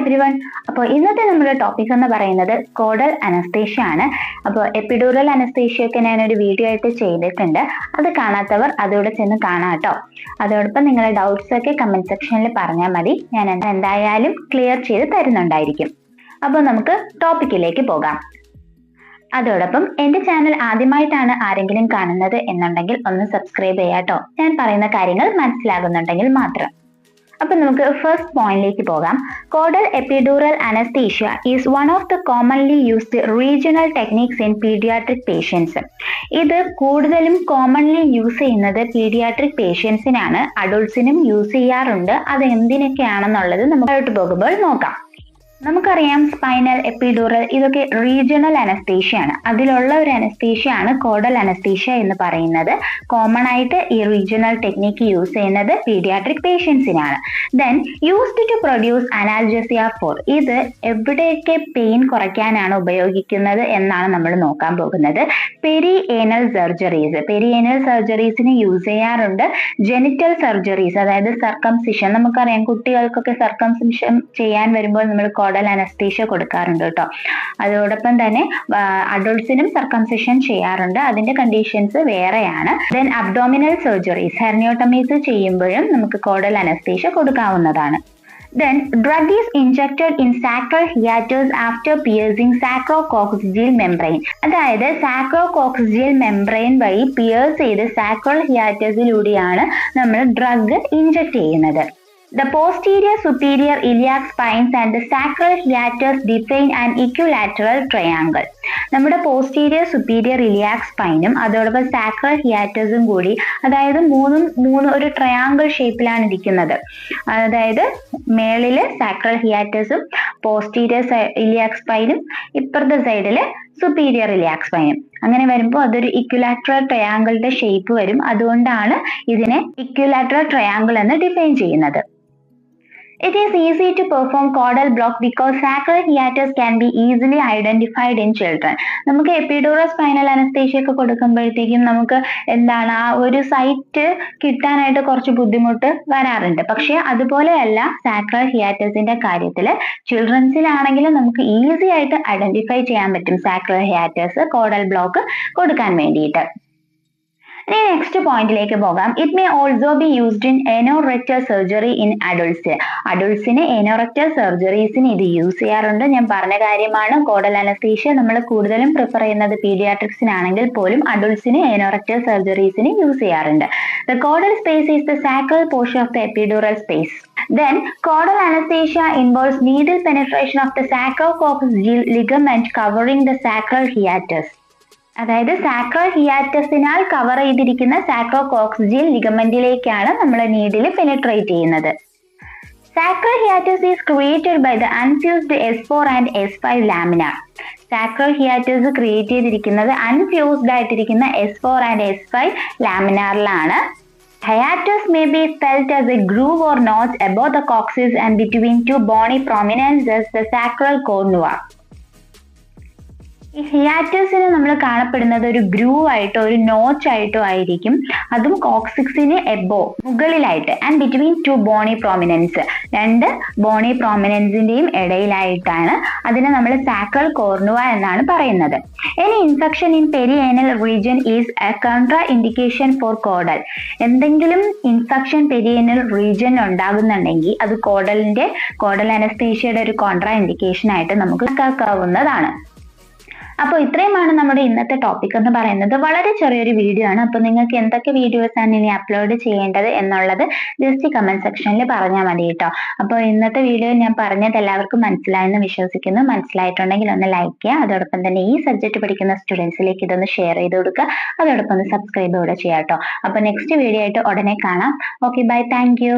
Everyone. അപ്പോൾ ഇന്നത്തെ നമ്മുടെ ടോപ്പിക് എന്ന് പറയുന്നത് കോഡൽ അനസ്തേഷ്യ ആണ്. അപ്പോൾ എപ്പിഡ്യൂറൽ അനസ്തേഷ്യ ഒക്കെ ഞാനൊരു വീഡിയോ ആയിട്ട് ചെയ്തിട്ടുണ്ട്. അത് കാണാത്തവർ അതോടെ ചെന്ന് കാണാം കേട്ടോ. അതോടൊപ്പം നിങ്ങളുടെ ഡൗട്ട്സ് ഒക്കെ കമന്റ് സെക്ഷനിൽ പറഞ്ഞാൽ മതി, ഞാൻ എന്തായാലും ക്ലിയർ ചെയ്ത് തരുന്നുണ്ടായിരിക്കും. അപ്പോൾ നമുക്ക് ടോപ്പിക്കിലേക്ക് പോകാം. അതോടൊപ്പം എന്റെ ചാനൽ ആദ്യമായിട്ടാണ് ആരെങ്കിലും കാണുന്നത് എന്നുണ്ടെങ്കിൽ ഒന്ന് സബ്സ്ക്രൈബ് ചെയ്യാട്ടോ, ഞാൻ പറയുന്ന കാര്യങ്ങൾ മനസ്സിലാകുന്നുണ്ടെങ്കിൽ മാത്രം. അപ്പൊ നമുക്ക് ഫസ്റ്റ് പോയിന്റിലേക്ക് പോകാം. Caudal epidural anaesthesia is one of the commonly used regional techniques in paediatric patients. ഇത് കൂടുതലും കോമൺലി യൂസ് ചെയ്യുന്നത് പീഡിയാട്രിക് പേഷ്യൻസിനാണ്. അഡൾട്ട്സിനും യൂസ് ചെയ്യാറുണ്ട്. അത് എന്തിനൊക്കെയാണെന്നുള്ളത് നമുക്ക് പോകുമ്പോൾ നോക്കാം. നമുക്കറിയാം സ്പൈനൽ, എപ്പിഡ്യൂറൽ ഇതൊക്കെ റീജിയണൽ അനസ്തേഷ്യ ആണ്. അതിലുള്ള ഒരു അനസ്തേഷ്യ ആണ് കോഡൽ അനസ്തേഷ്യ എന്ന് പറയുന്നത്. കോമൺ ആയിട്ട് ഈ റീജിയണൽ ടെക്നിക്ക് യൂസ് ചെയ്യുന്നത് പീഡിയാട്രിക് പേഷ്യൻസിനാണ്. Then used to produce analgesia for. ഇത് എവിടെയൊക്കെ പെയിൻ കുറയ്ക്കാനാണ് ഉപയോഗിക്കുന്നത് എന്നാണ് നമ്മൾ നോക്കാൻ പോകുന്നത്. പെരിഏനൽ സർജറീസ്, പെരിയേനൽ സർജറീസിന് യൂസ് ചെയ്യാറുണ്ട്. ജെനിറ്റൽ സർജറീസ്, അതായത് സർക്കംസിഷൻ, നമുക്കറിയാം കുട്ടികൾക്കൊക്കെ സർക്കംസിഷൻ ചെയ്യാൻ വരുമ്പോൾ നമ്മൾ കോഡൽ അനസ്തീഷ്യ കൊടുക്കാറുണ്ട് കേട്ടോ. അതോടൊപ്പം തന്നെ അഡൾട്ട്സിനും സർക്കംസിഷൻ ചെയ്യാറുണ്ട്. അതിന്റെ കണ്ടീഷൻസ് വേറെയാണ്. ദെൻ അബ്ഡോമിനൽ സർജറീസ്, ഹെർണിയോട്ടമീസ് ചെയ്യുമ്പോഴും നമുക്ക് കോഡൽ അനസ്തീഷ്യ കൊടുക്കാവുന്നതാണ്. Then drug is injected in sacral hiatus after piercing sacrococcygeal membrane. അതായത് സാക്രോകോക്സിജിയൽ മെംബ്രെയിൻ വഴി പിയേഴ്സ് ചെയ്ത് സാക്രൽ ഹിയാറ്റസിലൂടെയാണ് നമ്മൾ ഡ്രഗ് ഇൻജെക്ട് ചെയ്യുന്നത്. The posterior superior iliac spines and the sacral hiatus define an equilateral triangle. നമ്മുടെ posterior superior iliac സ്പൈനും അതോടൊപ്പം sacral ഹിയാറ്റസും കൂടി, അതായത് മൂന്നും ഒരു ട്രയാങ്കിൾ ഷേപ്പിലാണ് ഇരിക്കുന്നത്. അതായത് മേളില് സാക്രൽ ഹിയാറ്റസും പോസ്റ്റീരിയർ ഇലിയാക് സ്പൈനും ഇപ്പുറത്തെ സൈഡില് സുപ്പീരിയർ ഇലിയാക് സ്പൈനും. അങ്ങനെ വരുമ്പോൾ അതൊരു ഇക്വിലാറ്ററൽ ട്രയാങ്കിളിന്റെ ഷേപ്പ് വരും. അതുകൊണ്ടാണ് ഇതിനെ ഇക്വിലാറ്ററൽ ട്രയാങ്കിൾ എന്ന് ഡിഫൈൻ ചെയ്യുന്നത്. It is easy to perform caudal block because sacral hiatus can be easily identified in children. നമുക്ക് എപ്പിഡ്യൂറൽ സ്പൈനൽ അനസ്തേഷ്യ ഒക്കെ കൊടുക്കുമ്പോഴത്തേക്കും നമുക്ക് എന്താണ് ആ ഒരു സൈറ്റ് കിട്ടാനായിട്ട് കുറച്ച് ബുദ്ധിമുട്ട് വരാറുണ്ട്. പക്ഷെ അതുപോലെയല്ല സാക്രൽ ഹിയാറ്റസിന്റെ കാര്യത്തിൽ. ചിൽഡ്രൻസിലാണെങ്കിലും നമുക്ക് ഈസി ആയിട്ട് ഐഡന്റിഫൈ ചെയ്യാൻ പറ്റും സാക്രൽ ഹിയാറ്റസ് കോഡൽ ബ്ലോക്ക് കൊടുക്കാൻ വേണ്ടിയിട്ട്. ഇനി നെക്സ്റ്റ് പോയിന്റിലേക്ക് പോകാം. It may also be used in anorectal surgery in adults. അഡൾട്ട്സിന് എനോറെക്ടൽ സർജറീസിന് ഇത് യൂസ് ചെയ്യാറുണ്ട്. ഞാൻ പറഞ്ഞ കാര്യമാണ്. കോഡൽ അനസ്തീഷ്യ നമ്മൾ കൂടുതലും പ്രിഫർ ചെയ്യുന്നത് പീഡിയാട്രിക്സിനാണെങ്കിൽ പോലും അഡൾട്ട്സിന് എനോറെക്ടൽ സർജറീസിന് യൂസ് ചെയ്യാറുണ്ട്. The caudal space is the sacral portion of the epidural space. Then caudal anesthesia involves needle penetration of the sacrococcygeal ligament covering the sacral hiatus. അതായത് സാക്രൽ ഹിയാറ്റസിനാൽ cover ചെയ്തിരിക്കുന്ന sacrococcygeal ലിഗമെന്റിലേക്കാണ് നമ്മൾ needle penetrate ചെയ്യുന്നത്. Sacral hiatus is created by the unfused S4 and S5 laminar. Sacral hiatus create ചെയ്തിരിക്കുന്നത് unfused ആയിട്ടിരിക്കുന്ന S4 and S5 ലാമിനാറിലാണ്. Hiatus may be felt as a groove or notch above the coccyx and between two bony prominences, the sacral cornua. ഈ ഹിയാറ്റസിന് നമ്മൾ കാണപ്പെടുന്നത് ഒരു groove ആയിട്ടോ ഒരു notch ആയിട്ടോ ആയിരിക്കും. അതും കോക്സിക്സിന് എബോ മുകളിലായിട്ട്. And between two bony prominence, രണ്ട് ബോണി പ്രോമിനൻസിന്റെയും ഇടയിലായിട്ടാണ്. അതിനെ നമ്മൾ സാക്രൽ കോർണുവ എന്നാണ് പറയുന്നത്. Any infection in perianal region is a contraindication for caudal. എന്തെങ്കിലും ഇൻഫെക്ഷൻ പെരിയേനൽ റീജിയൻ ഉണ്ടാകുന്നുണ്ടെങ്കിൽ അത് കോഡൽ അനസ്തേഷ്യയുടെ ഒരു കോൺട്രാ ഇൻഡിക്കേഷൻ ആയിട്ട് നമുക്ക് കണക്കാക്കാവുന്നതാണ്. അപ്പോൾ ഇത്രയുമാണ് നമ്മുടെ ഇന്നത്തെ ടോപ്പിക് എന്ന് പറയുന്നത്. വളരെ ചെറിയൊരു വീഡിയോ ആണ്. അപ്പോൾ നിങ്ങൾക്ക് എന്തൊക്കെ വീഡിയോസ് ആണ് ഇനി അപ്ലോഡ് ചെയ്യേണ്ടത് എന്നുള്ളത് ജസ്റ്റ് കമന്റ് സെക്ഷനിൽ പറഞ്ഞാൽ മതി കേട്ടോ. അപ്പോൾ ഇന്നത്തെ വീഡിയോ ഞാൻ പറഞ്ഞത് എല്ലാവർക്കും മനസ്സിലായെന്ന് വിശ്വസിക്കുന്നു. മനസ്സിലായിട്ടുണ്ടെങ്കിൽ ഒന്ന് ലൈക്ക് ചെയ്യുക. അതോടൊപ്പം തന്നെ ഈ സബ്ജക്ട് പഠിക്കുന്ന സ്റ്റുഡൻസിലേക്ക് ഇതൊന്ന് ഷെയർ ചെയ്ത് കൊടുക്കുക. അതോടൊപ്പം ഒന്ന് സബ്സ്ക്രൈബ് കൂടെ ചെയ്യാം കേട്ടോ. അപ്പോൾ നെക്സ്റ്റ് വീഡിയോ ആയിട്ട് ഉടനെ കാണാം. Okay, bye, thank U.